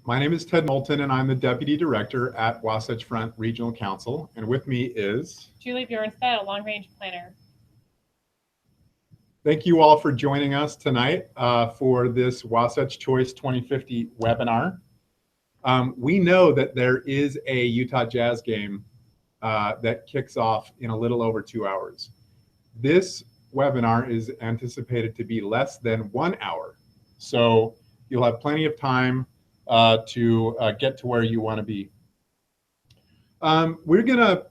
My name is Ted Moulton, and I'm the Deputy Director at Wasatch Front Regional Council. And with me is Julie Bjornstad, a long-range planner. Thank you all for joining us tonight for this Wasatch Choice 2050 webinar. We know that there is a Utah Jazz game that kicks off in a little over 2 hours. This webinar is anticipated to be less than 1 hour. So you'll have plenty of time to get to where you want to be. We're going to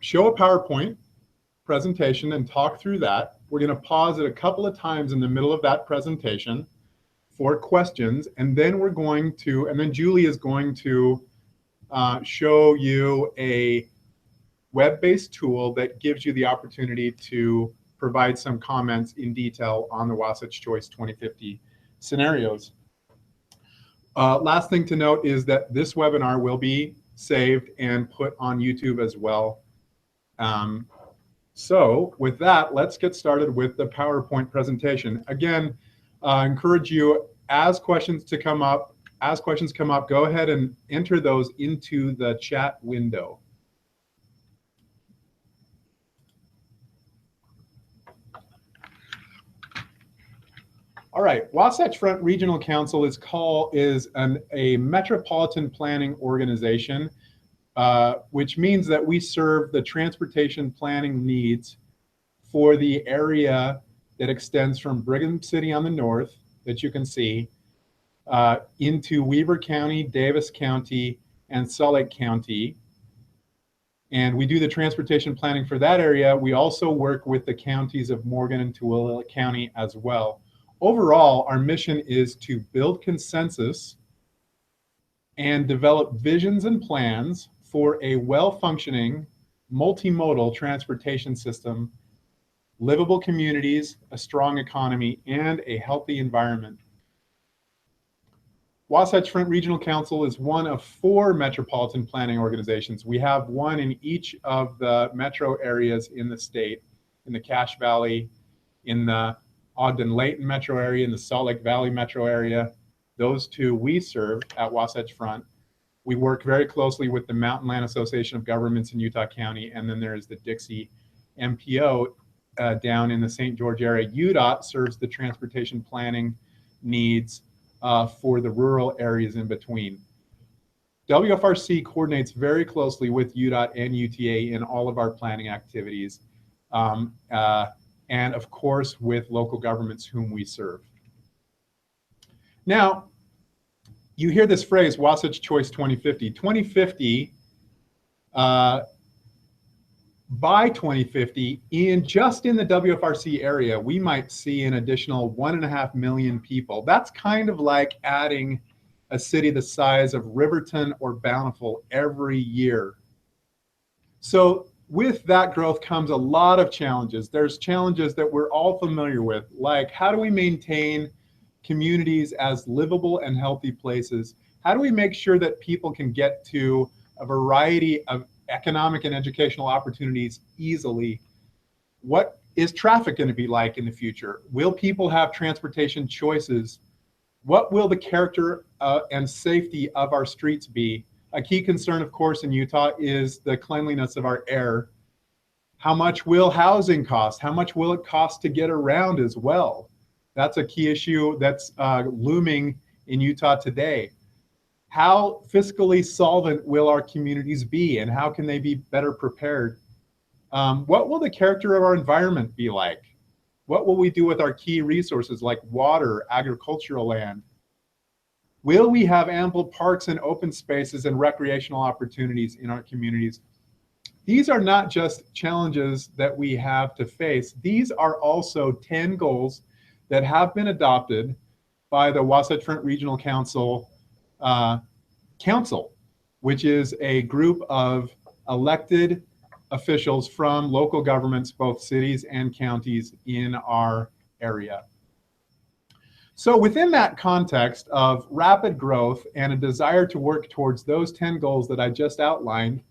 show a PowerPoint presentation and talk through that. We're going to pause it a couple of times in the middle of that presentation for questions, and then Julie is going to show you a web-based tool that gives you the opportunity to provide some comments in detail on the Wasatch Choice 2050 scenarios. Last thing to note is that this webinar will be saved and put on YouTube as well. So with that, let's get started with the PowerPoint presentation. Again, I encourage you, as questions come up, go ahead and enter those into the chat window. All right, Wasatch Front Regional Council is a metropolitan planning organization, which means that we serve the transportation planning needs for the area that extends from Brigham City on the north, that you can see, into Weber County, Davis County, and Salt Lake County. And we do the transportation planning for that area. We also work with the counties of Morgan and Tooele County as well. Overall, our mission is to build consensus and develop visions and plans for a well-functioning, multimodal transportation system, livable communities, a strong economy, and a healthy environment. Wasatch Front Regional Council is one of 4 metropolitan planning organizations. We have one in each of the metro areas in the state, in the Cache Valley, in the Ogden-Layton metro area, in the Salt Lake Valley metro area. Those 2 we serve at Wasatch Front. We work very closely with the Mountain Land Association of Governments in Utah County, and then there's the Dixie MPO down in the St. George area. UDOT serves the transportation planning needs for the rural areas in between. WFRC coordinates very closely with UDOT and UTA in all of our planning activities. And of course, with local governments whom we serve. Now, you hear this phrase, Wasatch Choice 2050. 2050, by 2050, just in the WFRC area, we might see an additional 1.5 million people. That's kind of like adding a city the size of Riverton or Bountiful every year. So with that growth comes a lot of challenges. There's challenges that we're all familiar with, like how do we maintain communities as livable and healthy places? How do we make sure that people can get to a variety of economic and educational opportunities easily? What is traffic going to be like in the future? Will people have transportation choices? What will the character and safety of our streets be? A key concern, of course, in Utah is the cleanliness of our air. How much will housing cost? How much will it cost to get around as well? That's a key issue that's looming in Utah today. How fiscally solvent will our communities be, and how can they be better prepared? What will the character of our environment be like? What will we do with our key resources like water, agricultural land? Will we have ample parks and open spaces and recreational opportunities in our communities? These are not just challenges that we have to face. These are also 10 goals that have been adopted by the Wasatch Front Regional Council, which is a group of elected officials from local governments, both cities and counties in our area. So within that context of rapid growth and a desire to work towards those 10 goals that I just outlined,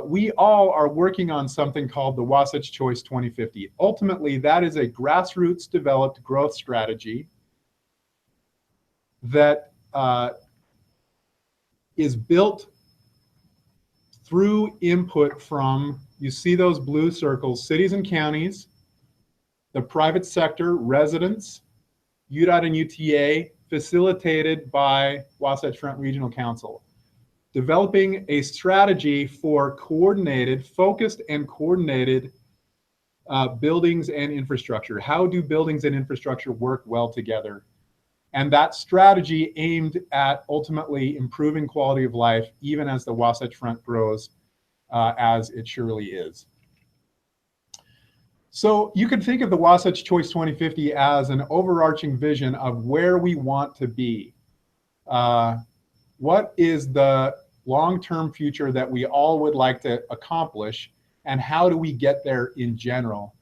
we all are working on something called the Wasatch Choice 2050. Ultimately, that is a grassroots developed growth strategy that is built through input from, you see those blue circles, cities and counties, the private sector, residents, UDOT and UTA, facilitated by Wasatch Front Regional Council. Developing a strategy for coordinated, focused and coordinated buildings and infrastructure. How do buildings and infrastructure work well together? And that strategy aimed at ultimately improving quality of life, even as the Wasatch Front grows, as it surely is. So you could think of the Wasatch Choice 2050 as an overarching vision of where we want to be. What is the long-term future that we all would like to accomplish, and how do we get there in general?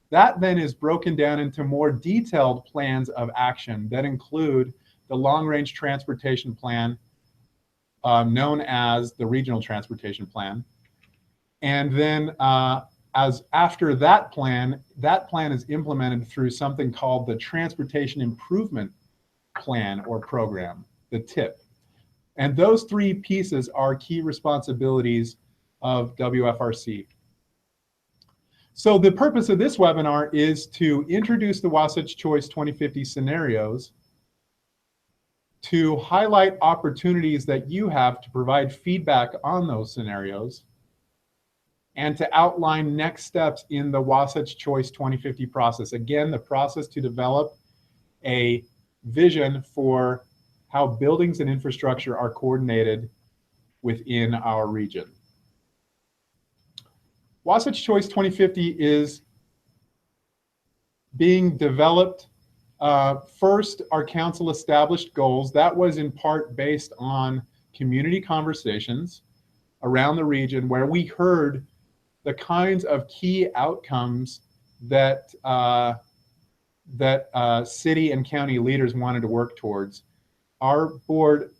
That then is broken down into more detailed plans of action that include the long-range transportation plan, known as the Regional Transportation Plan. And then as after that plan is implemented through something called the Transportation Improvement Plan or Program, the TIP. And those three pieces are key responsibilities of WFRC. So the purpose of this webinar is to introduce the Wasatch Choice 2050 scenarios, to highlight opportunities that you have to provide feedback on those scenarios, and to outline next steps in the Wasatch Choice 2050 process. Again, the process to develop a vision for how buildings and infrastructure are coordinated within our region. Wasatch Choice 2050 is being developed. First, our council established goals. That was in part based on community conversations around the region where we heard the kinds of key outcomes that city and county leaders wanted to work towards. Our board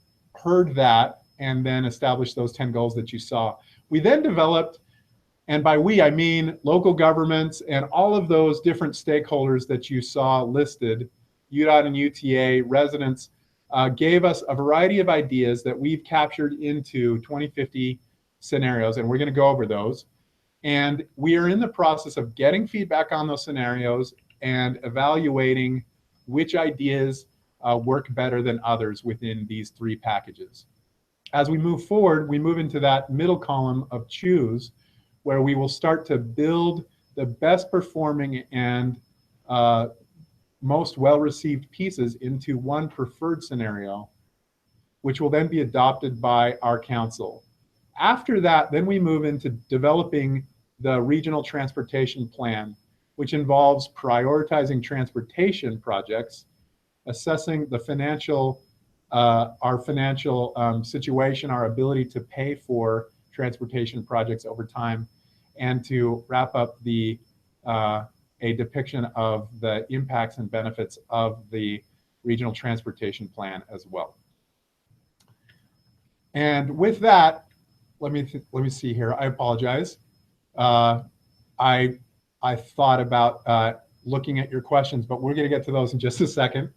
heard that and then established those 10 goals that you saw. We then developed, and by we, I mean local governments and all of those different stakeholders that you saw listed, UDOT and UTA, residents, gave us a variety of ideas that we've captured into 2050 scenarios, and we're going to go over those. And we are in the process of getting feedback on those scenarios and evaluating which ideas work better than others within these three packages. As we move forward, we move into that middle column of choose, where we will start to build the best performing and most well-received pieces into one preferred scenario, which will then be adopted by our council. After that, then we move into developing the regional transportation plan, which involves prioritizing transportation projects, assessing the our financial situation, our ability to pay for transportation projects over time, and to wrap up a depiction of the impacts and benefits of the regional transportation plan as well. And with that, let me see here. I apologize. I thought about looking at your questions, but we're going to get to those in just a second.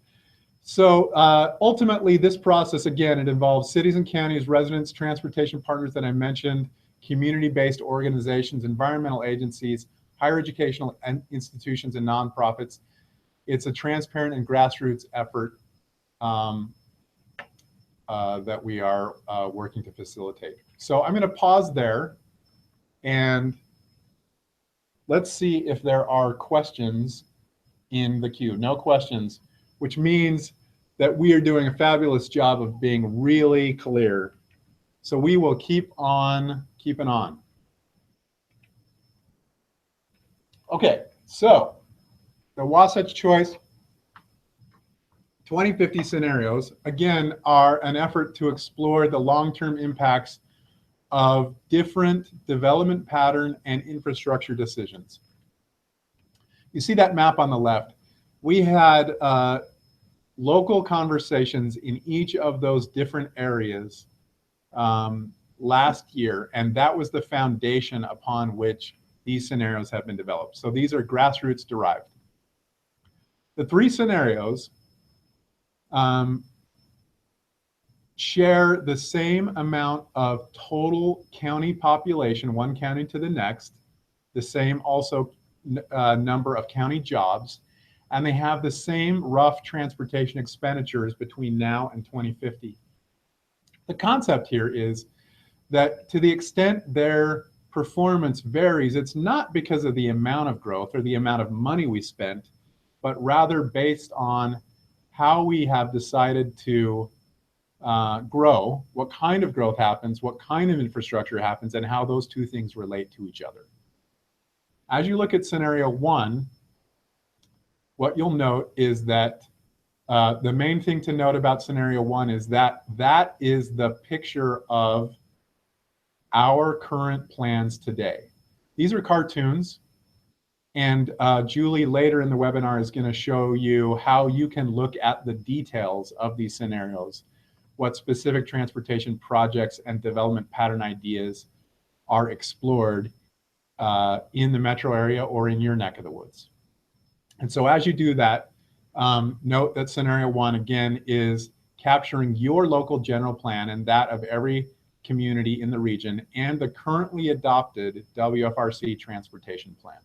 So ultimately, this process, again, it involves cities and counties, residents, transportation partners that I mentioned, community-based organizations, environmental agencies, higher educational institutions, and nonprofits. It's a transparent and grassroots effort that we are working to facilitate. So I'm going to pause there, and let's see if there are questions in the queue. No questions, which means that we are doing a fabulous job of being really clear. So we will keep on keeping on. Okay, so the Wasatch Choice 2050 scenarios, again, are an effort to explore the long-term impacts of different development pattern and infrastructure decisions. You see that map on the left. We had local conversations in each of those different areas last year, and that was the foundation upon which these scenarios have been developed. So these are grassroots derived. The three scenarios share the same amount of total county population, one county to the next, the same also number of county jobs, and they have the same rough transportation expenditures between now and 2050. The concept here is that to the extent their performance varies, it's not because of the amount of growth or the amount of money we spent, but rather based on how we have decided to grow, what kind of growth happens, what kind of infrastructure happens, and how those two things relate to each other. As you look at scenario 1, what you'll note is that the main thing to note about scenario 1 is that that is the picture of our current plans today. These are cartoons, and Julie later in the webinar is going to show you how you can look at the details of these scenarios, what specific transportation projects and development pattern ideas are explored in the metro area or in your neck of the woods. And so as you do that, note that scenario 1 again is capturing your local general plan and that of every community in the region and the currently adopted WFRC transportation plan.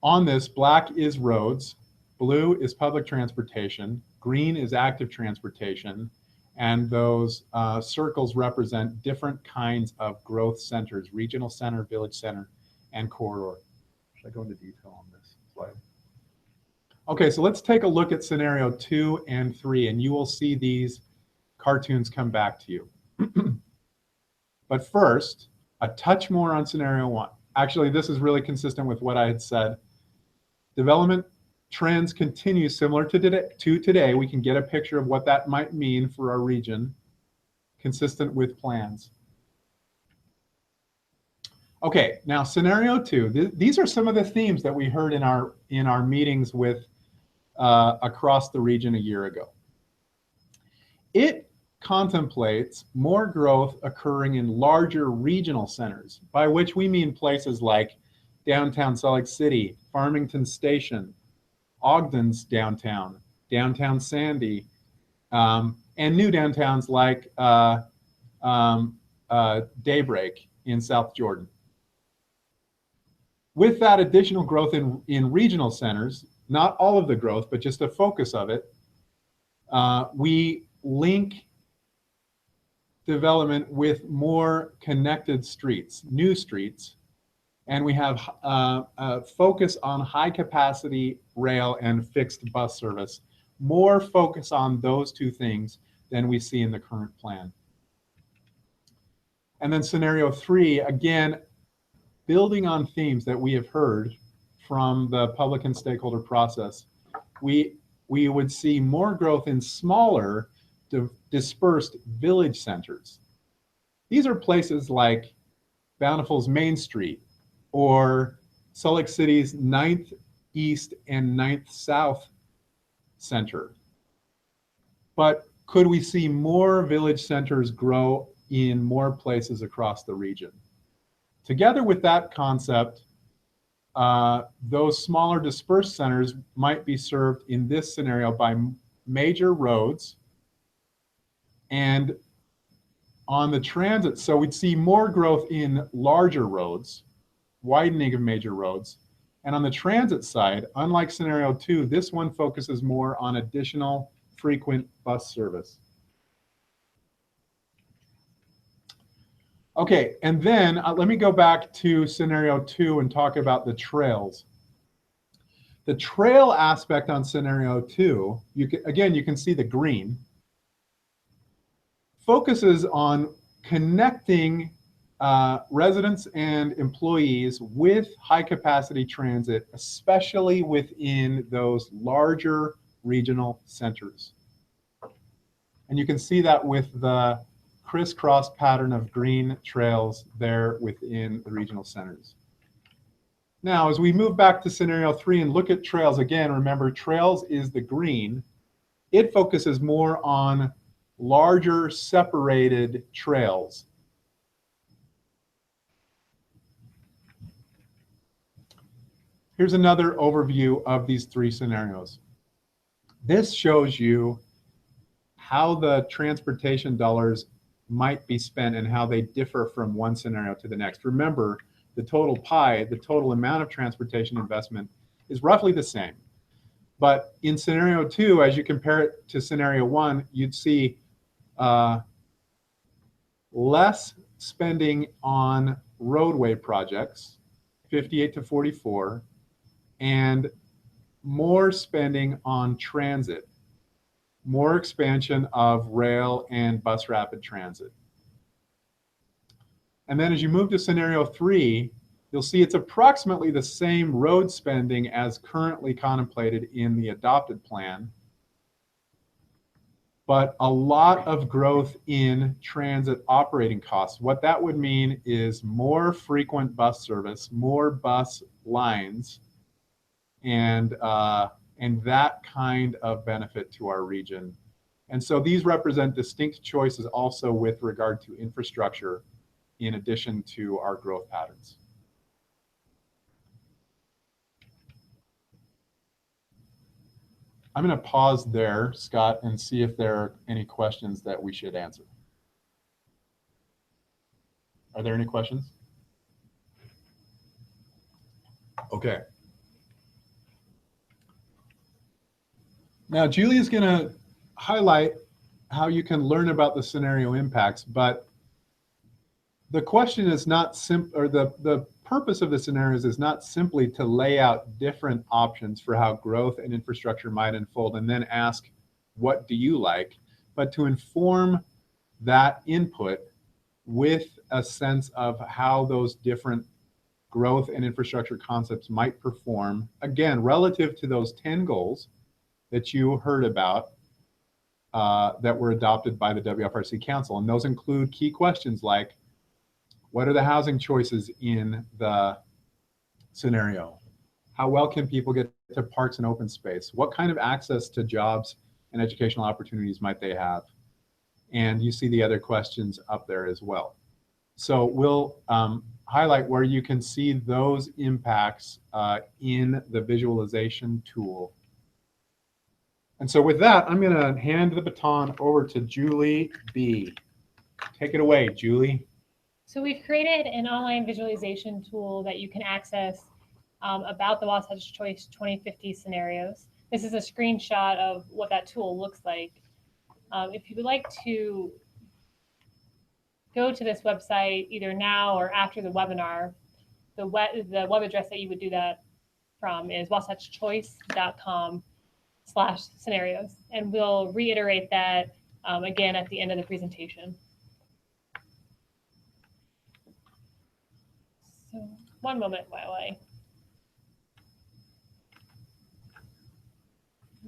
On this, black is roads, blue is public transportation, green is active transportation, and those circles represent different kinds of growth centers: regional center, village center, and corridor. Should I go into detail on this slide? Okay, so let's take a look at scenario 2 and 3, and you will see these cartoons come back to you. But first, a touch more on scenario 1. Actually, this is really consistent with what I had said. Development trends continue similar to today. We can get a picture of what that might mean for our region, consistent with plans. Okay, now scenario 2. These are some of the themes that we heard in our meetings with across the region a year ago. It contemplates more growth occurring in larger regional centers, by which we mean places like downtown Salt Lake City, Farmington Station, Ogden's downtown, downtown Sandy, and new downtowns like Daybreak in South Jordan. With that additional growth in regional centers, not all of the growth, but just a focus of it, we link development with more connected streets, new streets, and we have a focus on high capacity rail and fixed bus service, more focus on those two things than we see in the current plan. And then scenario 3, again, building on themes that we have heard from the public and stakeholder process, we would see more growth in smaller dispersed village centers. These are places like Bountiful's Main Street or Salt Lake City's 9th East and 9th South Center. But could we see more village centers grow in more places across the region? Together with that concept, those smaller dispersed centers might be served in this scenario by major roads. And on the transit, so we'd see more growth in larger roads, widening of major roads. And on the transit side, unlike scenario 2, this one focuses more on additional frequent bus service. Okay, and then let me go back to scenario 2 and talk about the trails. The trail aspect on scenario 2, you can see the green, focuses on connecting residents and employees with high capacity transit, especially within those larger regional centers. And you can see that with the crisscross pattern of green trails there within the regional centers. Now, as we move back to scenario 3 and look at trails again, remember trails is the green. It focuses more on larger separated trails. Here's another overview of these 3 scenarios. This shows you how the transportation dollars might be spent and how they differ from one scenario to the next. Remember, the total pie, the total amount of transportation investment is roughly the same. But in scenario 2, as you compare it to scenario 1, you'd see less spending on roadway projects, 58 to 44, and more spending on transit, more expansion of rail and bus rapid transit. And then as you move to scenario 3, you'll see it's approximately the same road spending as currently contemplated in the adopted plan, but a lot of growth in transit operating costs. What that would mean is more frequent bus service, more bus lines, and that kind of benefit to our region. And so these represent distinct choices also with regard to infrastructure in addition to our growth patterns. I'm going to pause there, Scott, and see if there are any questions that we should answer. Are there any questions? Okay. Now, Julie is going to highlight how you can learn about the scenario impacts, but the question is not simple, or the purpose of the scenarios is not simply to lay out different options for how growth and infrastructure might unfold and then ask, what do you like? But to inform that input with a sense of how those different growth and infrastructure concepts might perform, again, relative to those 10 goals that you heard about that were adopted by the WFRC Council. And those include key questions like, what are the housing choices in the scenario? How well can people get to parks and open space? What kind of access to jobs and educational opportunities might they have? And you see the other questions up there as well. So we'll highlight where you can see those impacts in the visualization tool. And so with that, I'm going to hand the baton over to Julie B. Take it away, Julie. So we've created an online visualization tool that you can access about the Wasatch Choice 2050 scenarios. This is a screenshot of what that tool looks like. If you would like to go to this website either now or after the webinar, the web address that you would do that from is wasatchchoice.com/scenarios. And we'll reiterate that again at the end of the presentation. So one moment while I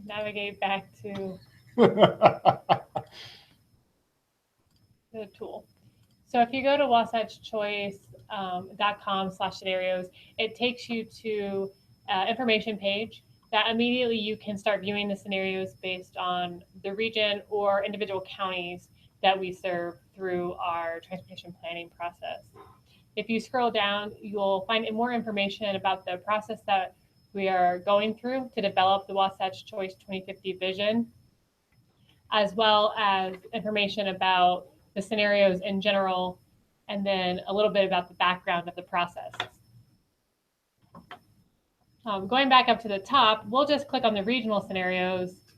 navigate back to the tool. So if you go to wasatchchoice.com/scenarios, it takes you to information page that immediately you can start viewing the scenarios based on the region or individual counties that we serve through our transportation planning process. If you scroll down, you'll find more information about the process that we are going through to develop the Wasatch Choice 2050 vision, as well as information about the scenarios in general, and then a little bit about the background of the process. Going back up to the top, we'll just click on the regional scenarios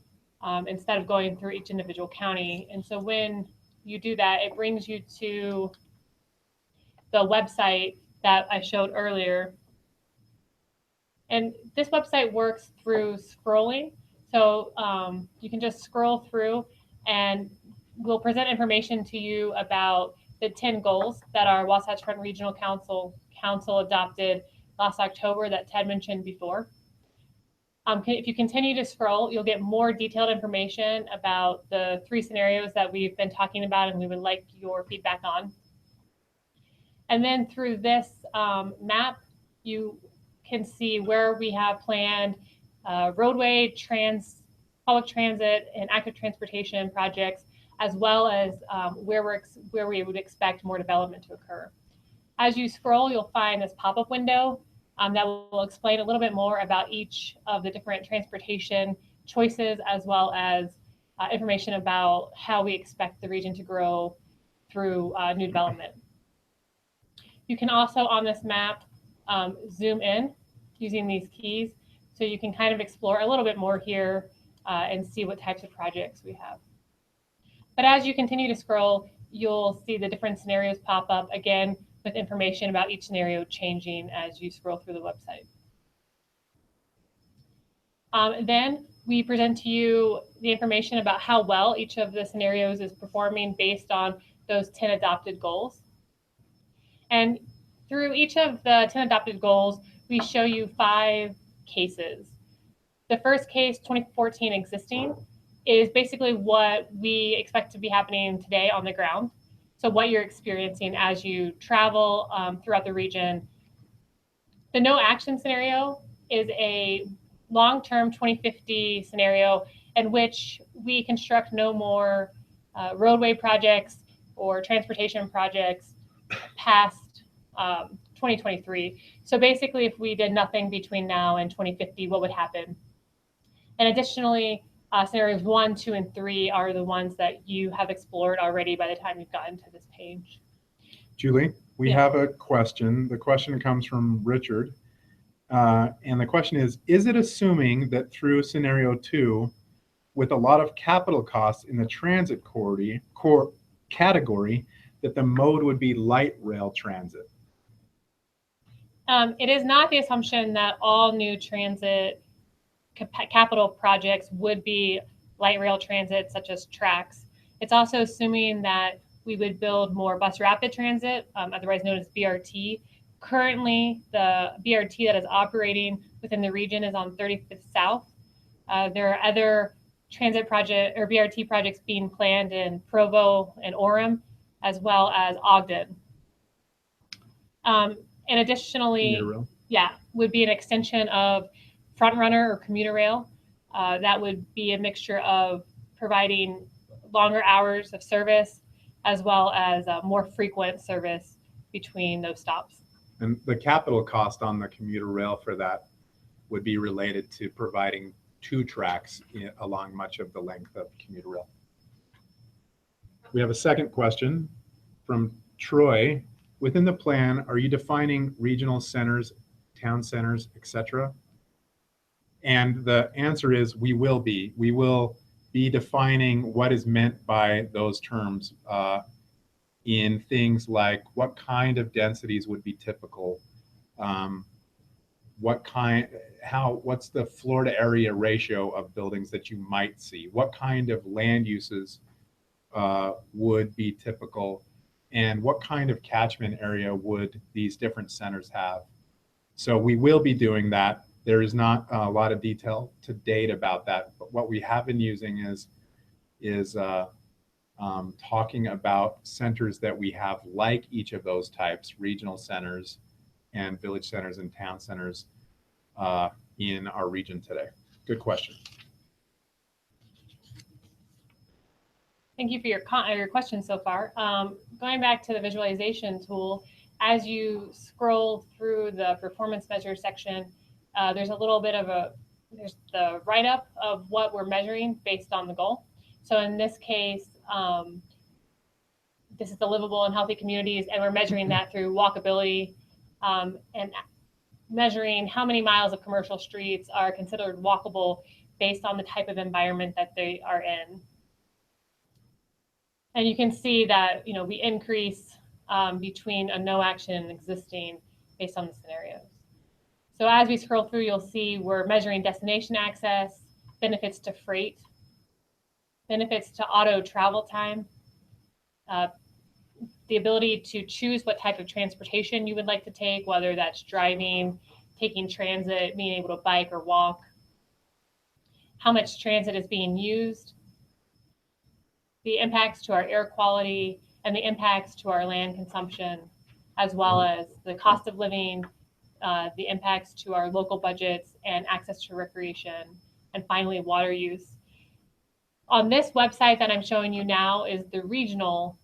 instead of going through each individual county. And so when you do that, it brings you to the website that I showed earlier. And this website works through scrolling. So you can just scroll through and we'll present information to you about the 10 goals that our Wasatch Front Regional Council adopted last October that Ted mentioned before. If you continue to scroll, you'll get more detailed information about the 3 scenarios that we've been talking about and we would like your feedback on. And then through this map, you can see where we have planned roadway, public transit, and active transportation projects, as well as where we would expect more development to occur. As you scroll, you'll find this pop-up window that will explain a little bit more about each of the different transportation choices, as well as information about how we expect the region to grow through new development. You can also on this map zoom in using these keys, so you can kind of explore a little bit more here and see what types of projects we have. But as you continue to scroll, you'll see the different scenarios pop up again with information about each scenario changing as you scroll through the website. Then we present to you the information about how well each of the scenarios is performing based on those 10 adopted goals. And through each of the 10 adopted goals, we show you 5 cases. The first case, 2014 existing, is basically what we expect to be happening today on the ground. So what you're experiencing as you travel throughout the region. The no action scenario is a long-term 2050 scenario in which we construct no more roadway projects or transportation projects past 2023. So basically, if we did nothing between now and 2050, what would happen? And additionally, scenarios 1, 2, and 3 are the ones that you have explored already by the time you've gotten to this page. Julie, we have a question. The question comes from Richard. And the question is it assuming that through scenario 2, with a lot of capital costs in the transit category, that the mode would be light rail transit? It is not the assumption that all new transit capital projects would be light rail transit, such as tracks. It's also assuming that we would build more bus rapid transit, otherwise known as BRT. Currently, the BRT that is operating within the region is on 35th South. There are other transit project or BRT projects being planned in Provo and Orem, as well as Ogden. And additionally, would be an extension of front runner or commuter rail. That would be a mixture of providing longer hours of service as well as more frequent service between those stops. And the capital cost on the commuter rail for that would be related to providing 2 tracks along much of the length of commuter rail. We have a second question from Troy. Within the plan, are you defining regional centers, town centers, etc.? And the answer is we will be. We will be defining what is meant by those terms in things like what kind of densities would be typical, what's the floor to area ratio of buildings that you might see, what kind of land uses would be typical, and what kind of catchment area would these different centers have. So we will be doing that. There is not a lot of detail to date about that, but what we have been using is talking about centers that we have like each of those types, regional centers and village centers and town centers in our region today. Good question. Thank you for your question so far. Going back to the visualization tool, as you scroll through the performance measure section, there's a little bit of there's the write-up of what we're measuring based on the goal. So in this case, this is the livable and healthy communities, and we're measuring that through walkability and measuring how many miles of commercial streets are considered walkable based on the type of environment that they are in. And you can see that we increase between a no action and existing based on the scenarios. So as we scroll through, you'll see we're measuring destination access, benefits to freight, benefits to auto travel time, the ability to choose what type of transportation you would like to take, whether that's driving, taking transit, being able to bike or walk, how much transit is being used, the impacts to our air quality, and the impacts to our land consumption, as well as the cost of living, the impacts to our local budgets and access to recreation, and finally, water use. On this website that I'm showing you now is the regional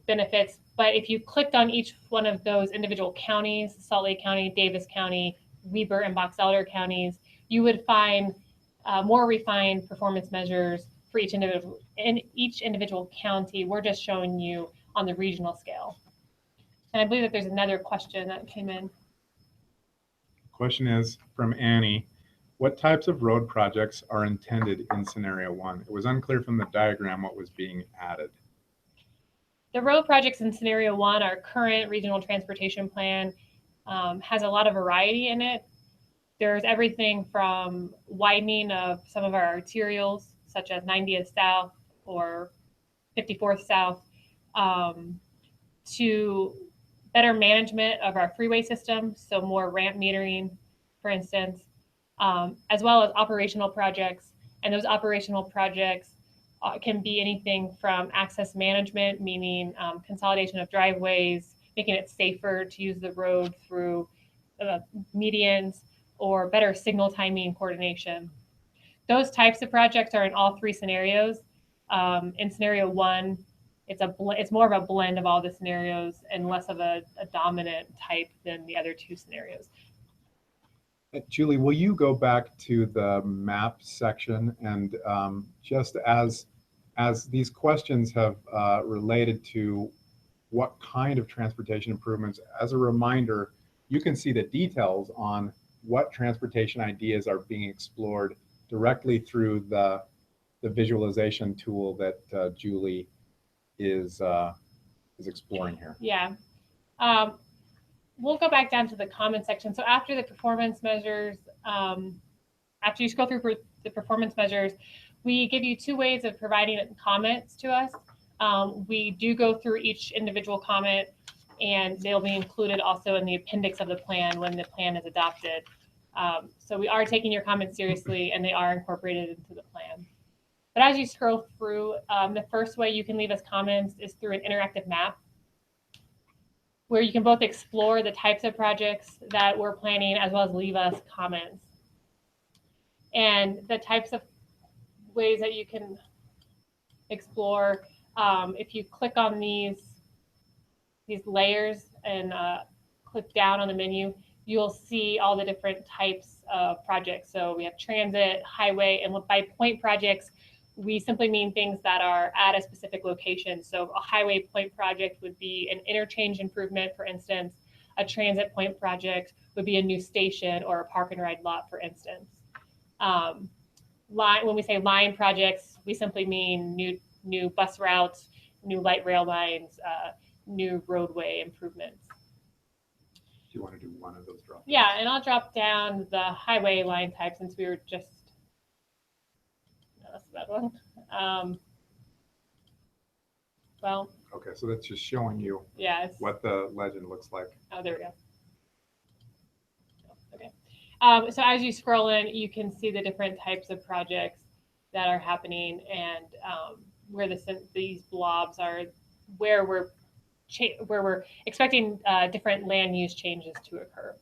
benefits, but if you clicked on each one of those individual counties, Salt Lake County, Davis County, Weber, and Box Elder counties, you would find more refined performance measures for each individual county. We're just showing you on the regional scale. And I believe that there's another question that came in. Question is from Annie. What types of road projects are intended in scenario 1? It was unclear from the diagram what was being added. The road projects in scenario 1, our current regional transportation plan, has a lot of variety in it. There's everything from widening of some of our arterials, such as 90th South or 54th South, to better management of our freeway system, so more ramp metering, for instance, as well as operational projects. And those operational projects can be anything from access management, meaning consolidation of driveways, making it safer to use the road through medians, or better signal timing coordination. Those types of projects are in all three scenarios. In scenario 1, it's more of a blend of all the scenarios and less of a dominant type than the other two scenarios. Julie, will you go back to the map section, and just as these questions have related to what kind of transportation improvements, as a reminder, you can see the details on what transportation ideas are being explored directly through the visualization tool that Julie is exploring here. Yeah. We'll go back down to the comment section. So after the performance measures, after you scroll through the performance measures, we give you two ways of providing comments to us. We do go through each individual comment, and they'll be included also in the appendix of the plan when the plan is adopted. So we are taking your comments seriously, and they are incorporated into the plan. But as you scroll through, the first way you can leave us comments is through an interactive map, where you can both explore the types of projects that we're planning as well as leave us comments. And the types of ways that you can explore, if you click on these layers and click down on the menu, you'll see all the different types of projects. So we have transit, highway, and by point projects, we simply mean things that are at a specific location. So a highway point project would be an interchange improvement, for instance. A transit point project would be a new station or a park and ride lot, for instance. When we say line projects, we simply mean new bus routes, new light rail lines, new roadway improvements. Do you want to do one of those drops? Yeah, and I'll drop down the highway line type since we were just, no, that's that one. Well. Okay, so that's just showing you what the legend looks like. Oh, there we go. Okay. So as you scroll in, you can see the different types of projects that are happening, and where these blobs are, where we're expecting different land use changes to occur.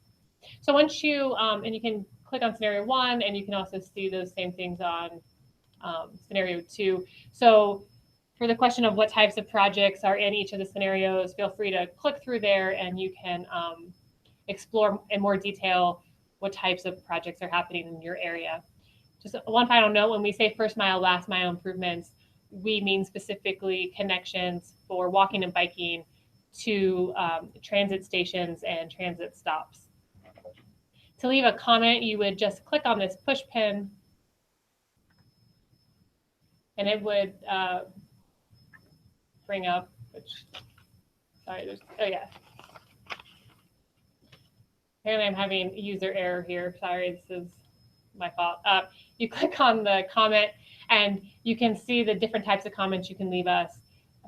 So once you, and you can click on scenario 1, and you can also see those same things on scenario 2. So for the question of what types of projects are in each of the scenarios, feel free to click through there, and you can explore in more detail what types of projects are happening in your area. Just one final note, when we say first mile, last mile improvements, we mean specifically connections for walking and biking to transit stations and transit stops. To leave a comment, you would just click on this push pin, and it would bring up, oh yeah. Apparently I'm having user error here. Sorry, this is my fault. You click on the comment, and you can see the different types of comments you can leave us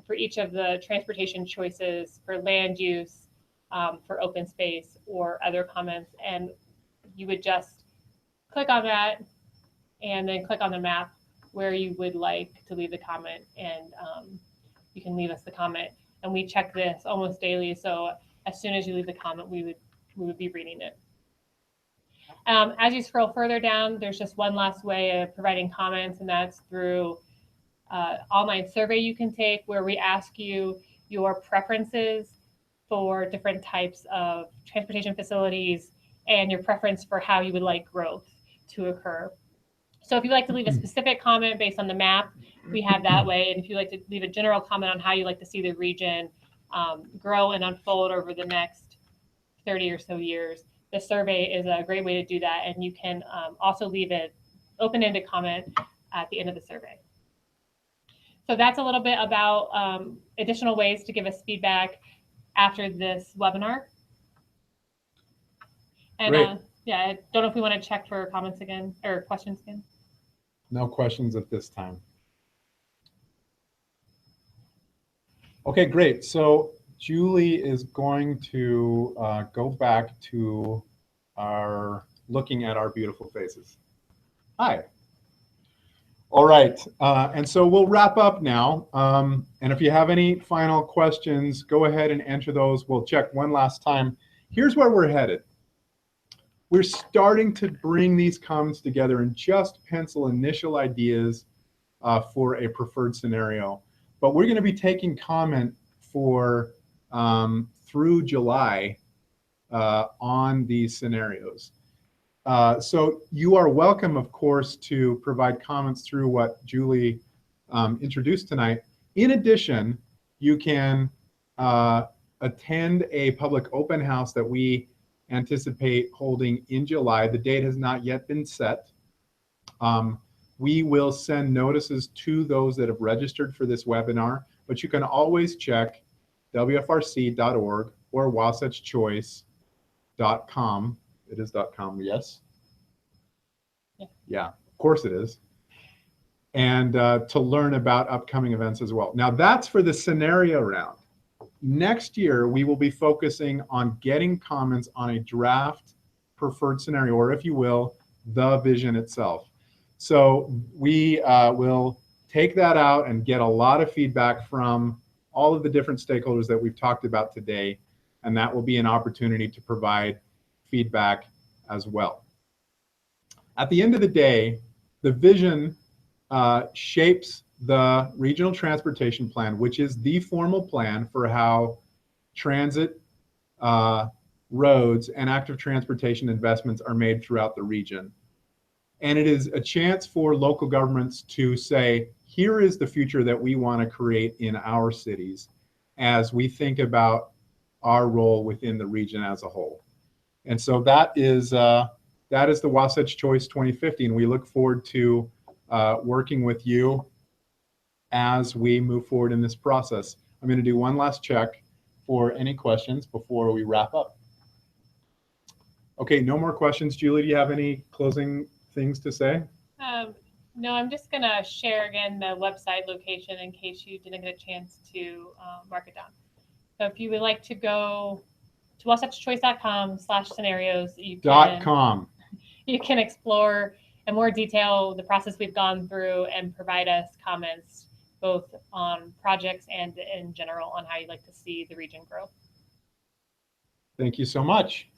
for each of the transportation choices, for land use, for open space, or other comments. And you would just click on that, and then click on the map where you would like to leave the comment, and you can leave us the comment. And we check this almost daily, so as soon as you leave the comment, we would be reading it. As you scroll further down, there's just one last way of providing comments, and that's through online survey you can take, where we ask you your preferences for different types of transportation facilities and your preference for how you would like growth to occur. So if you'd like to leave a specific comment based on the map, we have that way. And if you'd like to leave a general comment on how you'd like to see the region grow and unfold over the next 30 or so years, the survey is a great way to do that. And you can also leave an open-ended comment at the end of the survey. So that's a little bit about additional ways to give us feedback after this webinar. And yeah, I don't know if we want to check for comments again or questions again. No questions at this time. Okay, great. So Julie is going to go back to our looking at our beautiful faces. Hi. All right, and so we'll wrap up now. And if you have any final questions, go ahead and enter those. We'll check one last time. Here's where we're headed. We're starting to bring these comments together and just pencil initial ideas for a preferred scenario. But we're going to be taking comment for through July on these scenarios. So you are welcome, of course, to provide comments through what Julie introduced tonight. In addition, you can attend a public open house that we anticipate holding in July. The date has not yet been set. We will send notices to those that have registered for this webinar, but you can always check wfrc.org or wasatchchoice.com. It is .com, yes? Yeah, of course it is. And to learn about upcoming events as well. Now that's for the scenario round. Next year, we will be focusing on getting comments on a draft preferred scenario, or if you will, the vision itself. So we will take that out and get a lot of feedback from all of the different stakeholders that we've talked about today. And that will be an opportunity to provide feedback as well. At the end of the day, the vision shapes the regional transportation plan, which is the formal plan for how transit, roads, and active transportation investments are made throughout the region. And it is a chance for local governments to say, here is the future that we want to create in our cities as we think about our role within the region as a whole. And so that is the Wasatch Choice 2050, and we look forward to working with you as we move forward in this process. I'm going to do one last check for any questions before we wrap up. Okay, no more questions. Julie, do you have any closing things to say? No, I'm just going to share again the website location in case you didn't get a chance to mark it down. So if you would like to go to wasatchchoice.com/scenarios, you can explore in more detail the process we've gone through and provide us comments both on projects and in general on how you'd like to see the region grow. Thank you so much.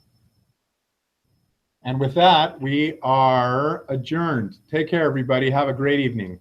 And with that, we are adjourned. Take care, everybody. Have a great evening.